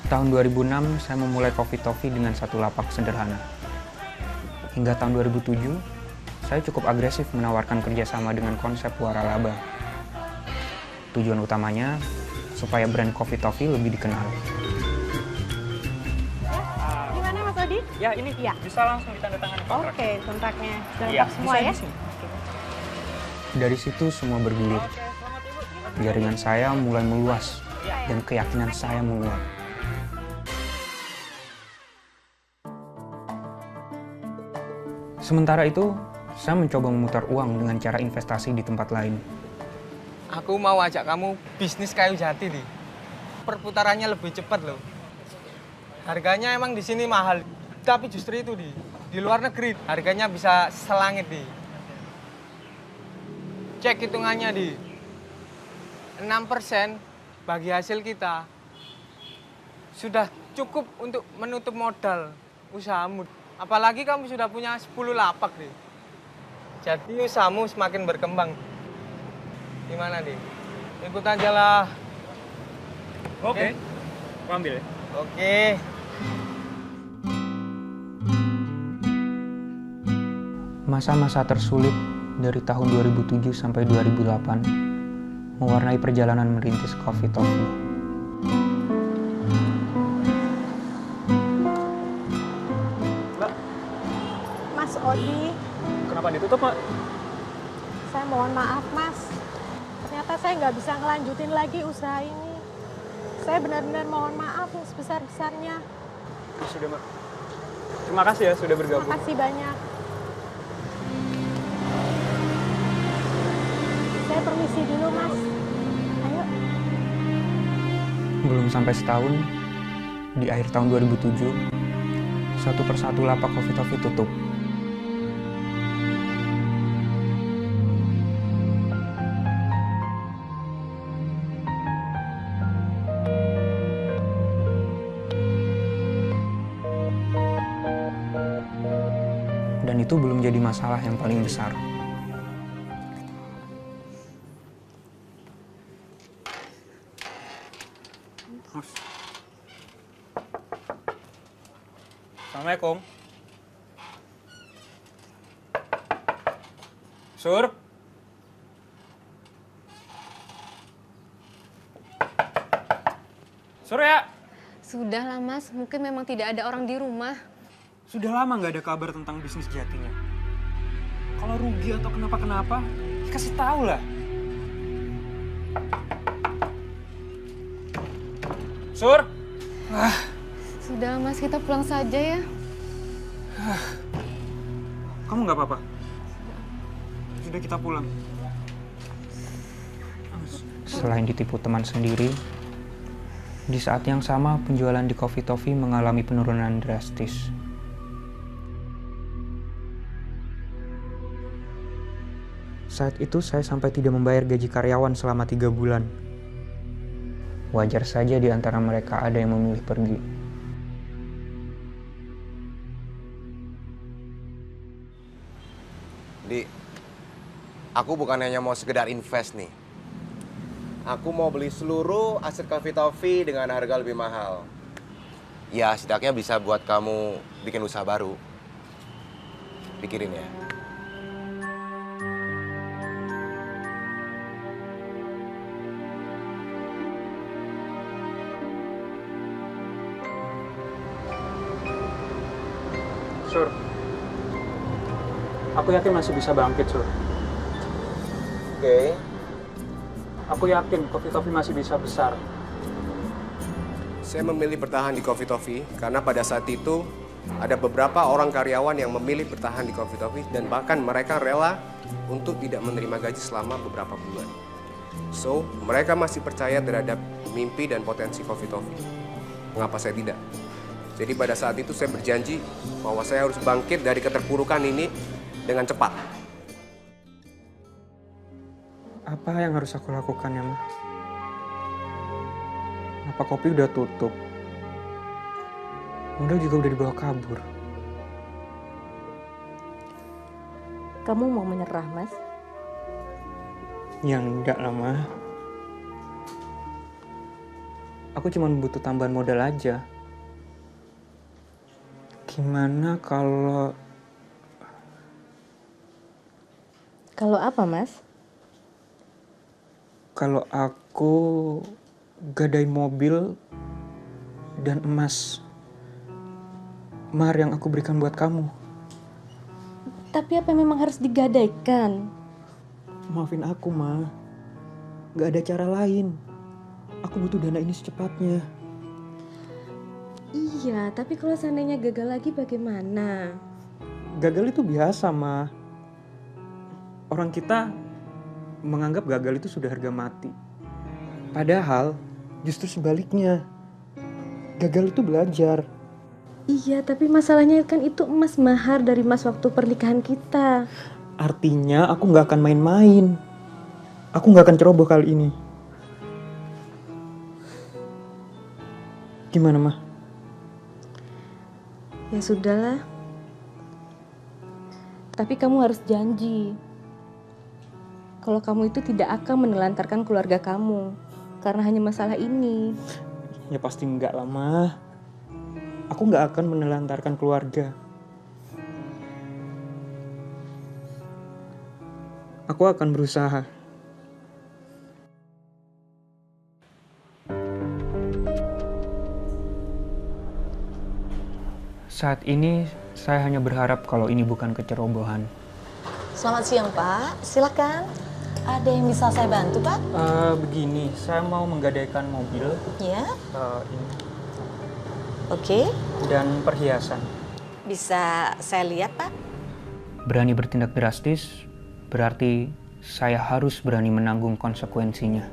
Tahun 2006, saya memulai Coffee Toffee dengan satu lapak sederhana. Hingga tahun 2007, saya cukup agresif menawarkan kerjasama dengan konsep waralaba. Tujuan utamanya, supaya brand Coffee Toffee lebih dikenal. Gimana Mas Odi? Ya, ini Ya. bisa langsung ditandatangani kontrak. Oke, kontraknya sudah Iya, lengkap semua bisa ya? di sini. Dari situ semua bergulir. Oke, selamat Ibu. Jaringan saya mulai meluas dan keyakinan saya menguat. Sementara itu, saya mencoba memutar uang dengan cara investasi di tempat lain. Aku mau ajak kamu bisnis kayu jati, Di. Perputarannya lebih cepat loh. Harganya emang di sini mahal, tapi justru itu, di luar negeri harganya bisa selangit, Di. Cek hitungannya, Di. 6% bagi hasil kita sudah cukup untuk menutup modal usahamu. Apalagi kamu sudah punya 10 lapak, Di. Jadi usahamu semakin berkembang. Gimana, Di? Ikut aja lah. Oke. Aku ambil ya. Oke. Masa-masa tersulit dari tahun 2007 sampai 2008 mewarnai perjalanan merintis Coffee Toffee. Mbak, Mas Odi, kenapa ditutup, Mbak? saya mohon maaf Mas. Ternyata saya nggak bisa ngelanjutin lagi usaha ini. Saya benar-benar mohon maaf yang sebesar-besarnya. Ya sudah, Mbak. Terima kasih ya sudah Terima bergabung. kasih banyak. Saya permisi dulu Mas. Ayo. Belum sampai setahun, di akhir tahun 2007, satu persatu lapak Coffee Toffee tutup. Dan itu belum jadi masalah yang paling besar. Assalamualaikum. Sur. Sur ya. Sudahlah Mas, mungkin memang tidak ada orang di rumah. Sudah lama nggak ada kabar tentang bisnis jatinya. Kalau rugi atau kenapa-kenapa, kasih tahu lah. Sur. Sudah Mas, kita pulang saja ya. Kamu nggak apa-apa? Sudah kita pulang. Selain ditipu teman sendiri, di saat yang sama penjualan di Coffee Toffee mengalami penurunan drastis. Saat itu saya sampai tidak membayar gaji karyawan selama 3 bulan. Wajar saja di antara mereka ada yang memilih pergi. Di, aku bukan hanya mau sekedar invest nih. Aku mau beli seluruh aset Coffee Toffee dengan harga lebih mahal. Ya, setidaknya bisa buat kamu bikin usaha baru. Pikirin ya. Sur. Aku yakin masih bisa bangkit, Sur. Oke. Aku yakin Coffee Toffee masih bisa besar. Saya memilih bertahan di Coffee Toffee karena pada saat itu ada beberapa orang karyawan yang memilih bertahan di Coffee Toffee dan bahkan mereka rela untuk tidak menerima gaji selama beberapa bulan. So, mereka masih percaya terhadap mimpi dan potensi Coffee Toffee. Mengapa saya tidak? Jadi pada saat itu saya berjanji bahwa saya harus bangkit dari keterpurukan ini dengan cepat. Apa yang harus aku lakukan ya, Ma? Apa kopi udah tutup? Modal juga udah dibawa kabur. Kamu mau menyerah, Mas? Ya enggak lah, Ma. Aku cuma butuh tambahan modal aja. Gimana kalau Kalau apa, Mas? kalau aku gadai mobil dan emas mahar yang aku berikan buat kamu? Tapi apa memang harus digadaikan? Maafin aku, Ma. Gak ada cara lain. Aku butuh dana ini secepatnya. Iya, tapi kalau seandainya gagal lagi bagaimana? Gagal itu biasa, Ma. Orang kita menganggap gagal itu sudah harga mati. Padahal justru sebaliknya. Gagal itu belajar. Iya, tapi masalahnya kan itu emas mahar dari mas waktu pernikahan kita. Artinya aku gak akan main-main. Aku gak akan ceroboh kali ini. Gimana, Ma? Ya sudahlah. Tapi kamu harus janji. Kalau kamu itu tidak akan menelantarkan keluarga kamu. Karena hanya masalah ini. Ya pasti enggak lah, Ma. Aku gak akan menelantarkan keluarga. Aku akan berusaha. Saat ini saya hanya berharap kalau ini bukan kecerobohan. Selamat siang, Pak. Silakan. Ada yang bisa saya bantu, Pak? Begini, saya mau menggadaikan mobil Ya. ini Oke. dan perhiasan. Bisa saya lihat, Pak? Berani bertindak drastis berarti saya harus berani menanggung konsekuensinya.